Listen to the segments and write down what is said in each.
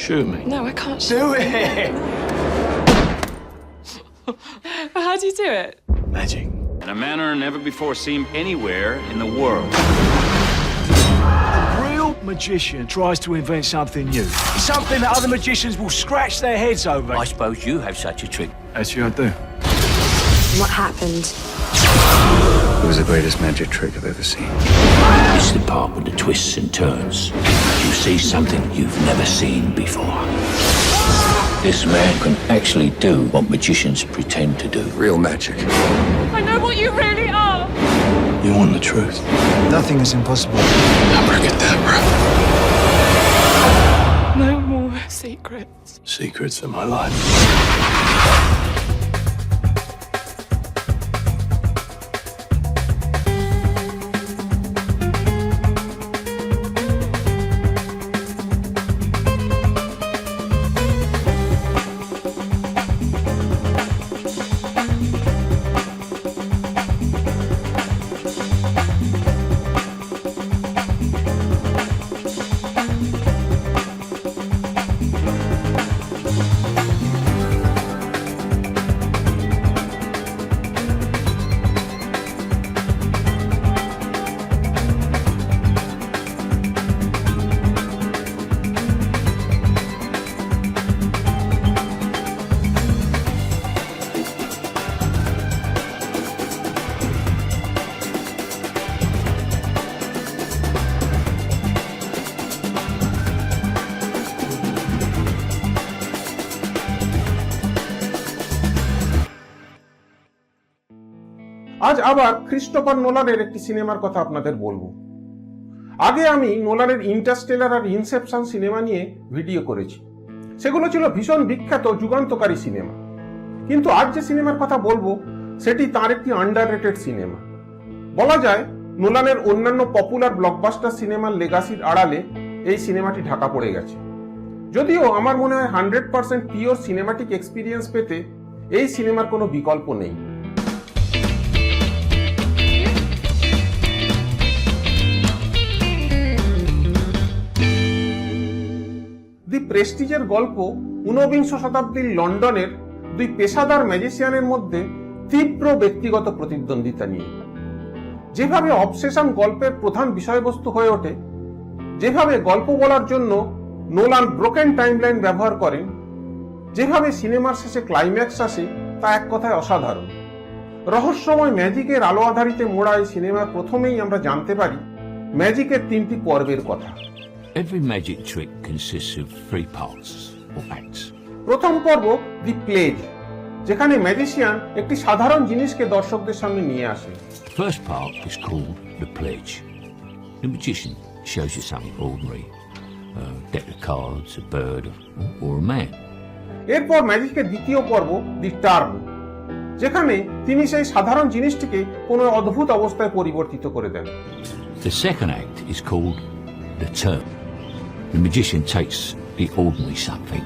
Shoot me. No, I can't shoot. Do it! How do you do it? Magic. In a manner never before seen anywhere in the world. A real magician tries to invent something new. Something that other magicians will scratch their heads over. I suppose you have such a trick. Actually, I do. What happened? It was the greatest magic trick I've ever seen. It's the part with the twists and turns. You see something you've never seen before. This man can actually do what magicians pretend to do. Real magic. I know what you really are. You want the truth? Nothing is impossible. Abracadabra. No more secrets. Secrets of my life. আজ আবার Christopher নোলানের একটি সিনেমার কথা আপনাদের বলবো। আগে আমি নোলানের Interstellar আর Inception cinema নিয়ে ভিডিও করেছি। সেগুলো ছিল ভীষণ বিখ্যাত যুগান্তকারী সিনেমা। কিন্তু আজ যে সিনেমার কথা বলবো সেটি তার একটি আন্ডাররেটেড সিনেমা। বলা যায় নোলানের অন্যান্য পপুলার ব্লকবাস্টার সিনেমার লেগাসির আড়ালে এই সিনেমাটি ঢাকা পড়ে গেছে। যদিও আমার মনে হয় 100% পিওর সিনেমাটিক এক্সপিরিয়েন্স পেতে এই সিনেমার কোনো বিকল্প নেই। দি প্রেস্টিজের গল্প 19বিংশ শতাব্দীর লন্ডনের দুই পেশাদার ম্যাজিশিয়ানের মধ্যে তীব্র ব্যক্তিগত প্রতিদ্বন্দ্বিতা নিয়ে। যেভাবে অবসেশন গল্পের প্রধান বিষয়বস্তু হয়ে ওঠে, যেভাবে গল্প বলার জন্য নোলান ব্রোকেন টাইমলাইন ব্যবহার করেন, যেভাবে সিনেমার শেষে ক্লাইম্যাক্স আসে, তা এক কথায় অসাধারণ। রহস্যময় ম্যাজিকের আলো আধারিতে মোড়া এই সিনেমার প্রথমেই আমরা জানতে পারি ম্যাজিকের 3টি পর্বের কথা। Every magic trick consists of 3 parts or acts. প্রথম পর্ব দি প্লেজ, যেখানে ম্যাজিশিয়ান একটি সাধারণ জিনিসকে দর্শকদের সামনে নিয়ে আসে। The first part is called the pledge. The magician shows you something ordinary, a deck of cards, a bird, or a man. এরপর ম্যাজিকের দ্বিতীয় পর্ব দি টার্ন, যেখানে তিনি সেই সাধারণ জিনিসটিকে কোনো অদ্ভুত অবস্থায় পরিবর্তিত করে দেন। The second act is called the turn. The magician takes the ordinary something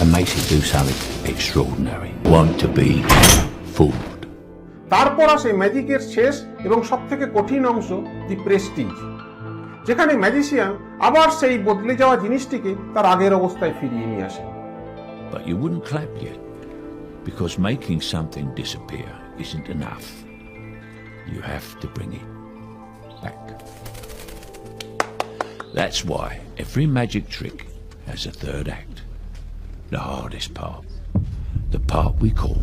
and makes it do something extraordinary. Want to be fooled. তারপর আসে ম্যাজিকের শেষ এবং সবথেকে কঠিন অংশ দি প্রেস্টিজ, যেখানে ম্যাজিশিয়ান আবার সেই বদলে যাওয়া জিনিসটিকে তার আগের অবস্থায় ফিরিয়ে নিয়ে আসেন। But you wouldn't clap yet, because making something disappear isn't enough. You have to bring it back. That's why every magic trick has a third act, the hardest part, the part we call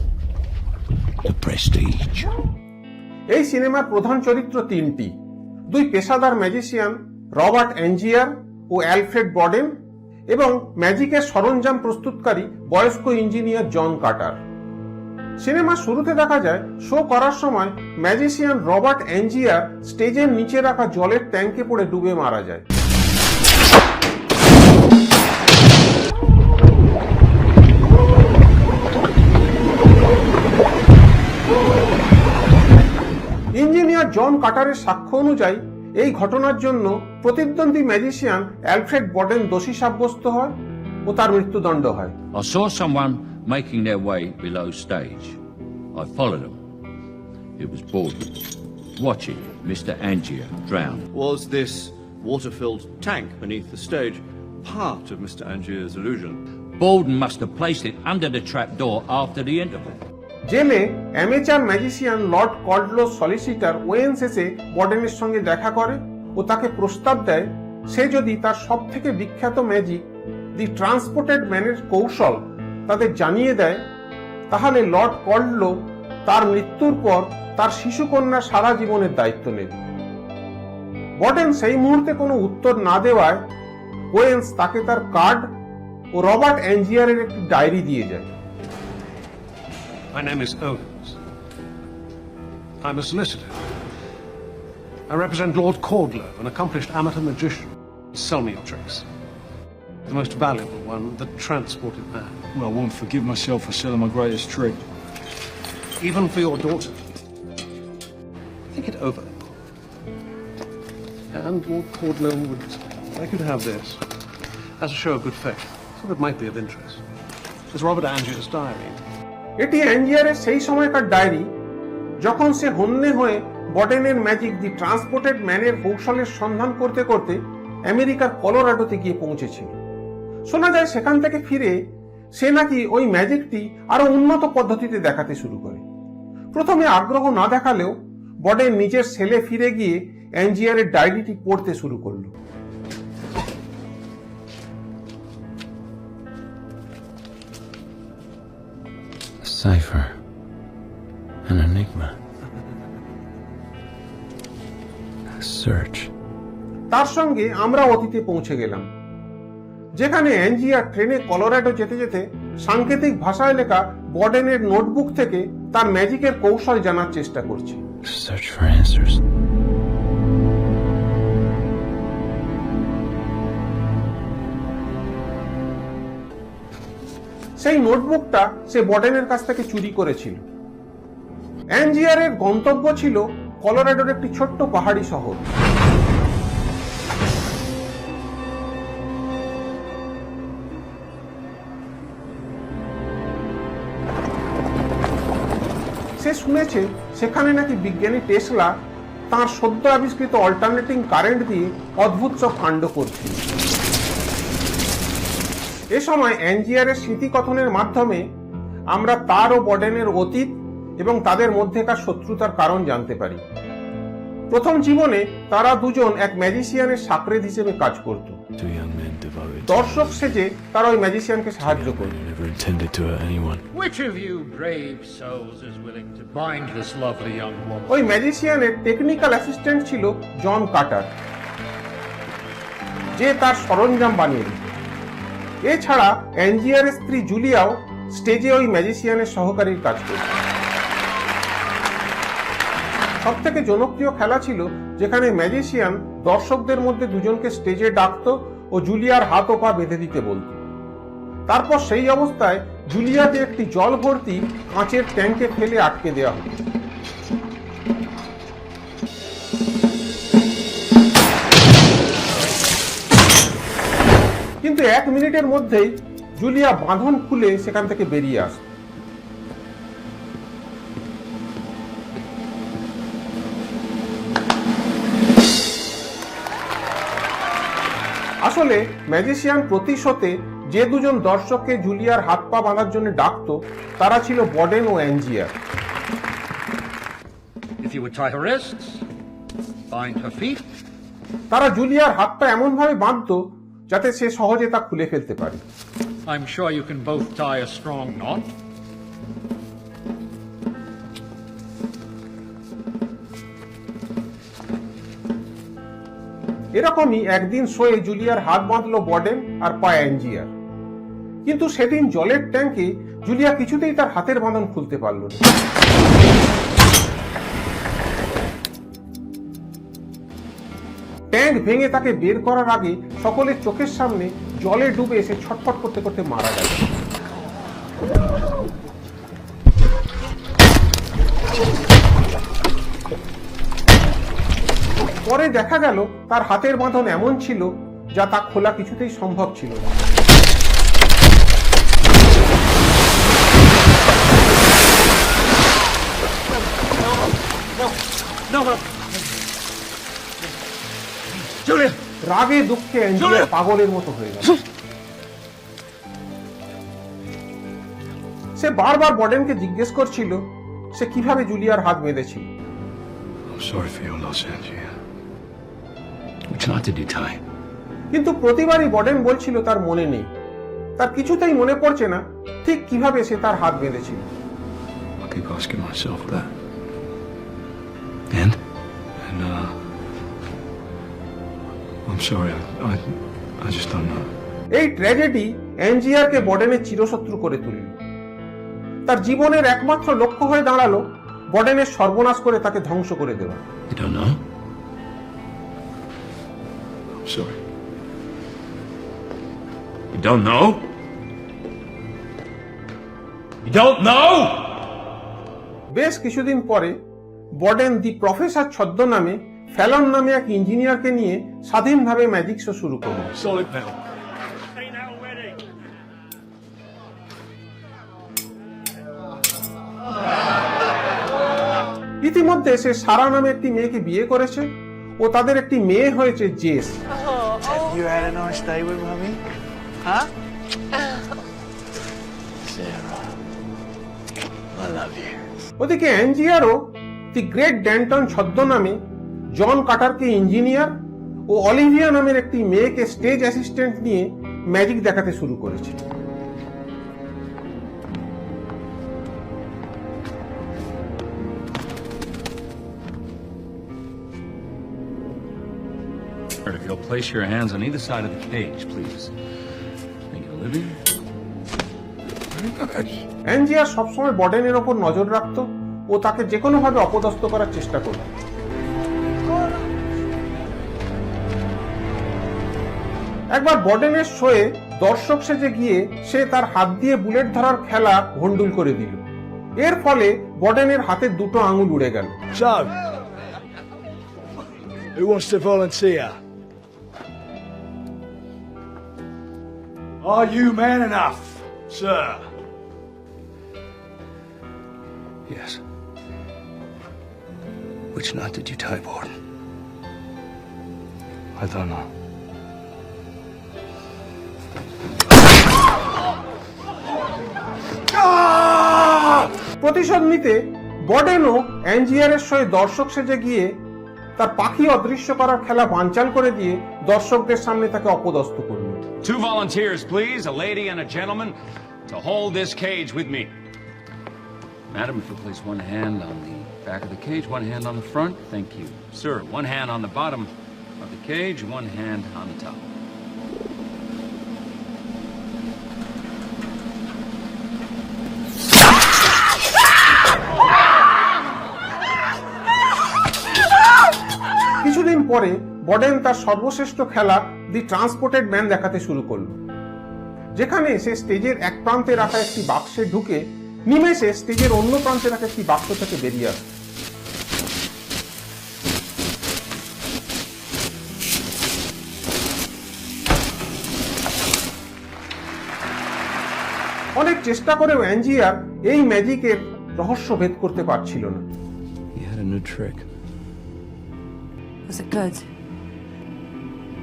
the prestige. এই সিনেমার প্রধান চরিত্র 3টি, দুই পেশাদার magician Robert অ্যাঞ্জিয়ার ও Alfred বডেন এবং ম্যাজিকের সরঞ্জাম প্রস্তুতকারী বয়স্ক ইঞ্জিনিয়ার জন কার্টার। সিনেমার শুরুতে দেখা যায় শো করার সময় ম্যাজিশিয়ান রবার্ট অ্যাঞ্জিয়ার স্টেজের নিচে রাখা জলের ট্যাঙ্কে পড়ে ডুবে মারা যায়। ইঞ্জিনিয়ার জন কার্টারের সাক্ষ্য অনুযায়ী এই ঘটনার জন্য প্রতিদ্বন্দ্বী ম্যাজিশিয়ান অ্যালফ্রেড বডেন দোষী সাব্যস্ত হয় ও তার মৃত্যুদণ্ড হয়। I saw someone making their way below stage. I followed them. It was boredom, watching Mr. Angier drown. Was this water-filled tank beneath the stage, part of Mr. Angier's illusion. Borden must have placed it under the trapdoor after the interval. জেলে amateur magician lord Caldlow solicitor Owens এসে বর্ডেনের সঙ্গে দেখা করে ও তাকে প্রস্তাব দেয় সে যদি তার সবথেকে বিখ্যাত ম্যাজিক দি ট্রান্সপোর্টেড ম্যানের কৌশল তাদের জানিয়ে দেয় তাহলে লর্ড কল্ডলো তার মৃত্যুর পর তার শিশুকন্যা সারা জীবনের দায়িত্ব নেবে। বর্ডেন সেই মুহূর্তে কোনো উত্তর না দেওয়ায় ওয়েন্স তাকে তার কার্ড ও রবার্ট অ্যাঞ্জিয়ারের একটি ডায়েরি দিয়ে যায়। My name is Owens. I'm a solicitor. I represent Lord Cordlow, an accomplished amateur magician. Sell me your tricks. The most valuable one, the transported man. Well, I won't forgive myself for selling my greatest trick. Even for your daughter. Think it over. And Lord Cordlow would like you to have this as a show of good faith. So it might be of interest. It's Robert Angier's diary. এটি অ্যাঞ্জিয়ারের সেই সময়কার diary যখন সে হন্যে হয়ে বর্ডেনের magic দি transported ম্যানের কৌশলের সন্ধান করতে করতে আমেরিকার কলোরাডোতে গিয়ে পৌঁছেছিল। শোনা যায় সেখান থেকে ফিরে সে নাকি ওই ম্যাজিকটি আরো উন্নত পদ্ধতিতে দেখাতে শুরু করে। প্রথমে আগ্রহ না দেখালেও বর্ডেন নিজের সেলে ফিরে গিয়ে অ্যাঞ্জিয়ারের ডায়েরিটি পড়তে শুরু করলো। Cipher. An enigma. A search. তার সঙ্গে আমরা অতীতে পৌঁছে গেলাম যেখানে অ্যাঞ্জিয়ার ট্রেনে কলোরাডো যেতে যেতে সাংকেতিক ভাষায় লেখা বর্ডেনের নোটবুক থেকে তার ম্যাজিকের কৌশল জানার চেষ্টা করছে। Search for answers. সেই নোটবুকটা সে বর্ডেনের কাছ থেকে চুরি করেছিল। অ্যাঞ্জিয়ারের গন্তব্য ছিল কলোরাডোর একটি ছোট্ট পাহাড়ি শহর। সে শুনেছে সেখানে নাকি বিজ্ঞানী টেসলা তার সদ্য আবিষ্কৃত অল্টারনেটিং কারেন্ট দিয়ে অদ্ভুত সব কাণ্ড করছে। এ সময় অ্যাঞ্জিয়ারের স্মৃতিকথনের মাধ্যমে আমরা তার ও বর্ডেনের অতীত এবং তাদের মধ্যেকার শত্রুতার কারণ জানতে পারি। প্রথম জীবনে তারা দুজন এক ম্যাজিশিয়ানের সাকরেদ হিসেবে কাজ করত। Two young men devoted. দর্শক সেজে তারা ওই ম্যাজিশিয়ানকে সাহায্য করত। Never intended to hurt anyone. Which of you brave souls is willing to bind this lovely young woman? ওই ম্যাজিশিয়ানের টেকনিক্যাল অ্যাসিস্ট্যান্ট ছিল জন কাটার, যে তার সরঞ্জাম বানিয়ে দিত। এছাড়া অ্যাঞ্জিয়ারের স্ত্রী জুলিয়াও স্টেজে ওই ম্যাজিশিয়ানের সহকারীর কাজ করত। সব থেকে জনপ্রিয় খেলা ছিল যেখানে ম্যাজিশিয়ান দর্শকদের মধ্যে দুজনকে স্টেজে ডাকতো ও জুলিয়ার হাত ও পা বেঁধে দিতে বলতো। তারপর সেই অবস্থায় জুলিয়াকে একটি জল ভর্তি কাঁচের ট্যাঙ্কে ফেলে আটকে দেওয়া হতো। কিন্তু 1 মিনিটের মধ্যেই জুলিয়া বাঁধন খুলে সেখান থেকে বেরিয়ে আসত। আসলে ম্যাজিশিয়ান প্রতি শোতে যে দুজন দর্শককে জুলিয়ার হাত পা বাঁধার জন্য ডাকতো তারা ছিল বর্ডেন ও অ্যাঞ্জিয়ার। If you would tie her wrists, bind her feet, তারা জুলিয়ার হাত পা এমন ভাবে বাঁধতো যাতে সে সহজে তা খুলে ফেলতে পারে। I'm sure you can both tie a strong knot. এরকমই একদিন শোয়ে জুলিয়ার হাত বাঁধলো বর্ডেন আর পা অ্যাঞ্জিয়ার। কিন্তু সেদিন জলের ট্যাঙ্কে জুলিয়া কিছুতেই তার হাতের বাঁধন খুলতে পারল না। ট্যাঙ্ক ভেঙে তাকে বের করার আগে সকলের চোখের সামনে জলে ডুবে এসে ছটফট করতে করতে মারা গেল। পরে দেখা গেল তার হাতের বাঁধন এমন ছিল যা তা খোলা কিছুতেই সম্ভব ছিল না। Julia, রাগে দুঃখে অ্যাঞ্জিয়া পাগলের মতো হয়ে গেল। সে বারবার বর্ডেনকে জিজ্ঞেস করছিল সে কিভাবে জুলিয়ার হাত বেঁধেছিল। I'm sorry for your loss, Angie. Which knot did you tie? কিন্তু প্রতিবারই বর্ডেন বলছিল তার মনে নেই, তার কিছুতেই মনে পড়ছে না ঠিক কিভাবে সে তার হাত বেঁধেছিল। I keep asking myself that. And I'm sorry. I just don't know. এই ট্র্যাজেডি অ্যাঞ্জিয়ারকে বর্ডেনের চিরশত্রু করে তুলল। তার জীবনের একমাত্র লক্ষ্য হয়ে দাঁড়ালো বর্ডেনের সর্বনাশ করে তাকে ধ্বংস করে দেওয়া। You don't know? I'm sorry. You don't know? You don't know? বেশ কিছুদিন পরে বর্ডেন দি প্রফেসর ছদ্মনামে ফ্যালন নামে এক ইঞ্জিনিয়ারকে নিয়ে স্বাধীনভাবে ম্যাজিক শো শুরু করল। Solid metal. ইতিমধ্যে সে সারা নামে একটি মেয়েকে বিয়ে করেছে ও তাদের একটি মেয়ে হয়েছে JS. You had a nice day with Mummy? Huh? Sarah, I love you. ওদিকে অ্যাঞ্জিয়ারও দি গ্রেট ড্যান্টন ছদ্মনামে জন কাটারকে ইঞ্জিনিয়ার ও অলিভিয়া নামের একটি মেয়েকে স্টেজ অ্যাসিস্ট্যান্ট নিয়ে ম্যাজিক দেখাতে শুরু করেছে। If you'll place your hands on either side of the cage, please. Thank you, Olivia. অ্যাঞ্জিয়া সবসময় বর্ডেনের ওপর নজর রাখত ও তাকে যে কোনোভাবে অপদস্থ করার চেষ্টা করত। একবার বর্ডেনের শোয়ে দর্শক সেজে গিয়ে সে তার হাত দিয়ে বুলেট ধরার খেলা ভন্ডুল করে দিল। এর ফলে বর্ডেনের হাতের দুটো আঙুল উড়ে গেল। So, who wants to volunteer? Are you man enough, sir? Yes. Which knot did you tie, Borden? I don't know. প্রতিশোধ নিতে বর্ডেনও অ্যাঞ্জিয়ারের শোয়ে দর্শক সেজে গিয়ে তার পাখি অদৃশ্য করার খেলা বানচাল করে দিয়ে দর্শকদের সামনে তাকে অপদস্থ করল। 2 volunteers, please, a lady and a gentleman, to hold this cage with me. Madam, if you'll place one hand on the back of the cage, one hand on the front. Thank you. Sir, one hand on the bottom of the cage, one hand on the top. কিছুদিন পরে বর্ডেন তার সর্বশ্রেষ্ঠ খেলা দি transported man দেখাতে শুরু করলো, যেখানে সে স্টেজের এক প্রান্তে রাখা একটি বাক্সে ঢুকে নিমেষে স্টেজের অন্য প্রান্তে রাখা একটি বাক্স থেকে বেরিয়ে আসে। অনেক চেষ্টা করেও অ্যাঞ্জিয়ার এই ম্যাজিকের রহস্য ভেদ করতে পারছিল না। He had a new trick. Was it good?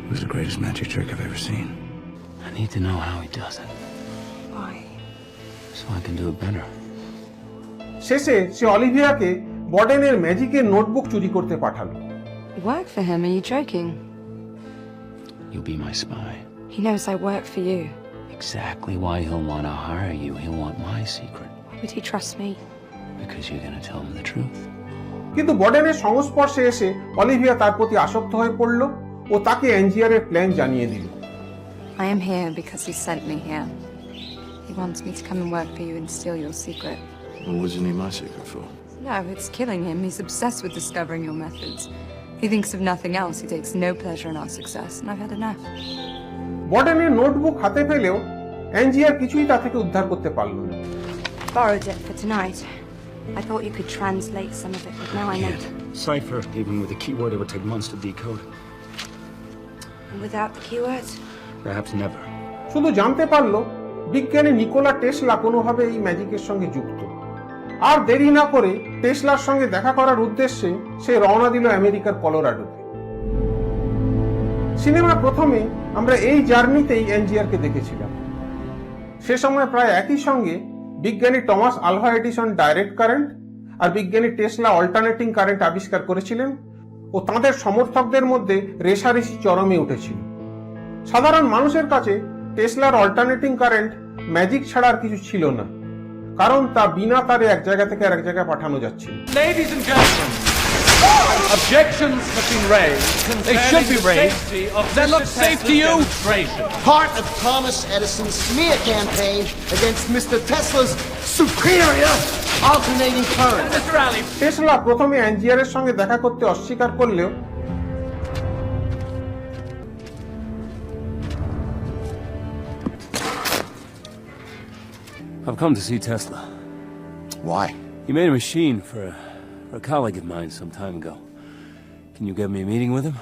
It was the greatest magic trick I've ever seen. I need to know how he does it, Why? so I can do it better. শেষে সে অলিভিয়াকে বর্ডেনের ম্যাজিকের notebook চুরি করতে পাঠালো। You work for him, are you joking? You'll be my spy. He knows I work for you. Exactly why he'll want to hire you. He'll want my secret. Why would he trust me? Because you're going to tell him the truth. কিন্তু বর্ডেনের সংস্পর্শে এসে Olivia তার প্রতি আসক্ত হয়ে পড়ল ও তাকে অ্যাঞ্জিয়ারের plan জানিয়ে দিল। I am here because he sent me here. He wants me to come and work for you and steal your secret. Well, what does he need my secret for? No, it's killing him. He's obsessed with discovering your methods. He thinks of nothing else. He takes no pleasure in our success, and I've had enough. বর্ডেনের notebook হাতে পেলেও অ্যাঞ্জিয়ার কিছুই তা থেকে উদ্ধার করতে পারল না। Borrowed it for tonight. I thought you could translate some of it, but now I know. Cipher, even with a keyword, it would take months to decode. And without the keywords? Perhaps never. শুধু জানতে পারল বিজ্ঞানী Nikola Tesla কোনোভাবে এই ম্যাজিকের সঙ্গে যুক্ত। আর দেরি না করে টেসলার সঙ্গে দেখা করার উদ্দেশ্যে সে রওনা দিল আমেরিকার কলোরাডোতে। সিনেমা প্রথমে আমরা এই জার্নিতেই এনজিআরকে দেখেছিলাম। সে সময় প্রায় একই সঙ্গে বিজ্ঞানী Thomas Alva Edison direct current আর বিজ্ঞানী টেসলা অল্টারনেটিং কারেন্ট আবিষ্কার করেছিলেন ও তাদের সমর্থকদের মধ্যে রেষারেষি চরমে উঠেছিল। সাধারণ মানুষের কাছে টেসলার অল্টারনেটিং কারেন্ট ম্যাজিক ছাড়া আর কিছু ছিল না, কারণ তা বিনা তারে এক জায়গা থেকে আরেক জায়গায় পাঠানো যাচ্ছিল। Ladies and gentlemen, objections have been raised. They should be raised. Does that look safe to you? Part of Thomas Edison's smear campaign against Mr. Tesla's superior alternating current. Mr. Ali, Tesla প্রথমে এনজিআর এর সঙ্গে দেখা করতে অস্বীকার করলেও I've come to see Tesla. Why? He made a machine for a colleague of mine some time ago. Can you get me a meeting with him?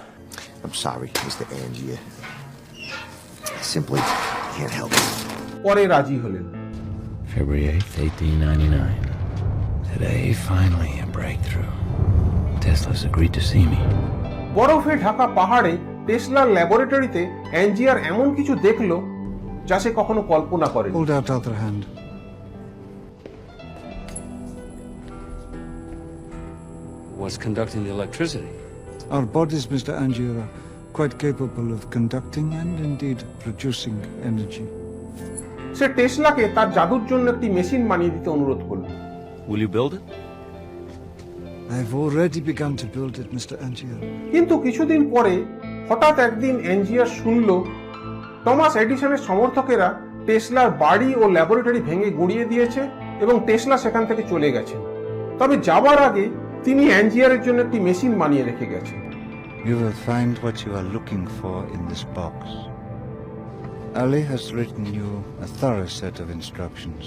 I'm sorry, Mr. Angier. I simply can't help it. পরে রাজি হলেন। February 8th, 1899. Today, finally, a breakthrough. Tesla's agreed to see me. বরফে ঢাকা পাহাড়ে টেসলার ল্যাবরেটরিতে এনজিআর এমন কিছু দেখলো যা সে কখনো কল্পনা করেনি। Hold out other hand. What's conducting the electricity? Our bodies, Mr. Angier, are quite capable of conducting and indeed producing energy. সে টেসলাকে তার জাদুর জন্য একটি মেশিন বানিয়ে দিতে অনুরোধ করল। Will you build it? I've already begun to build it, Mr. Angier. কিন্তু কিছুদিন পরে হঠাৎ একদিন এনজিআর শুনল টমাস এডিসনের সমর্থকেরা টেসলার বাড়ি ও ল্যাবরেটরি ভেঙে গুঁড়িয়ে দিয়েছে এবং টেসলা সেখান থেকে চলে গেছেন। তবে যাবার আগে তিনি এনজিআরের জন্য একটি মেশিন বানিয়ে রেখে গেছেন। You will find what you are looking for in this box. Ali has written you a thorough set of instructions.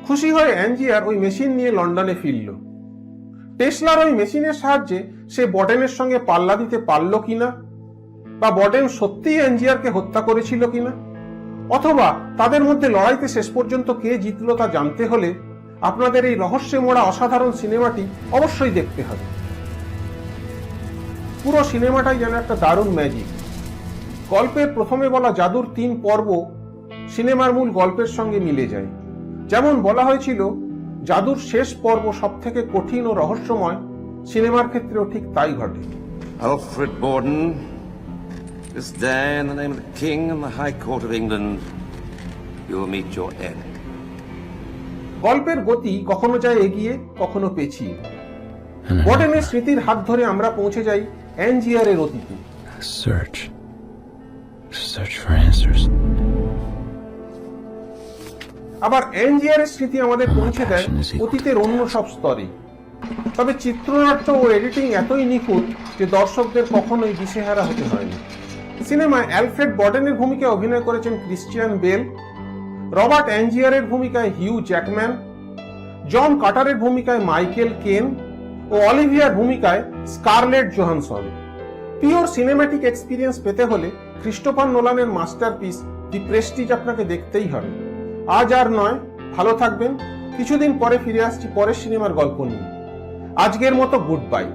খুশি হয়ে এনজিআর ওই মেশিন নিয়ে লন্ডনে ফিরল। টেসলার ওই মেশিনের সাহায্যে সে বডেনের সঙ্গে পাল্লা দিতে পারল কিনা, বা বডেন সত্যিই এনজিআরকে হত্যা করেছিল কিনা, অথবা তাদের মধ্যে লড়াইতে শেষ পর্যন্ত কে জিতল তা জানতে হলে আপনাদের এই রহস্যে মোড়া অসাধারণ সিনেমাটি অবশ্যই দেখতে হবে। পুরো সিনেমাটাই যেন একটা দারুণ ম্যাজিক। গল্পের প্রথমে বলা জাদুর 3 পর্ব সিনেমার মূল গল্পের সঙ্গে মিলে যায়। যেমন বলা হয়েছিল জাদুর শেষ পর্ব সব থেকে কঠিন ও রহস্যময়, সিনেমার ক্ষেত্রেও ঠিক তাই ঘটে। Alfred Borden, this day in the name of the King and the High Court of England, you will meet your end. গল্পের গতি কখনো যায় এগিয়ে, কখনো পেছিয়ে। বর্ডেনের স্মৃতির হাত ধরে আমরা পৌঁছে যাই এনজিআর এর অতীতে। Search for answers. আবার এনজিআর এর স্মৃতি আমাদের পৌঁছে দেয় অতীতের অন্য সব স্তরে। তবে চিত্রনাট্য ও এডিটিং এতই নিখুঁত যে দর্শকদের কখনোই দিশেহারা হতে হয়নি। সিনেমায় অ্যালফ্রেড বর্ডেনের ভূমিকায় অভিনয় করেছেন ক্রিশ্চিয়ান বেল, রবার্ট এনজিআরের ভূমিকায় হিউ জ্যাকম্যান, জন কাটারের ভূমিকায় মাইকেল কেন ও অলিভিয়ার ভূমিকায় Scarlett Johansson. Pure cinematic experience পেতে হলে ক্রিস্টোফার নোলানের মাস্টারপিস দি প্রেস্টিজ আপনাকে দেখতেই হবে। আজ আর নয়, ভালো থাকবেন। কিছুদিন পরে ফিরে আসছি পরের সিনেমার গল্প নিয়ে। আজকের মতো গুড বাই।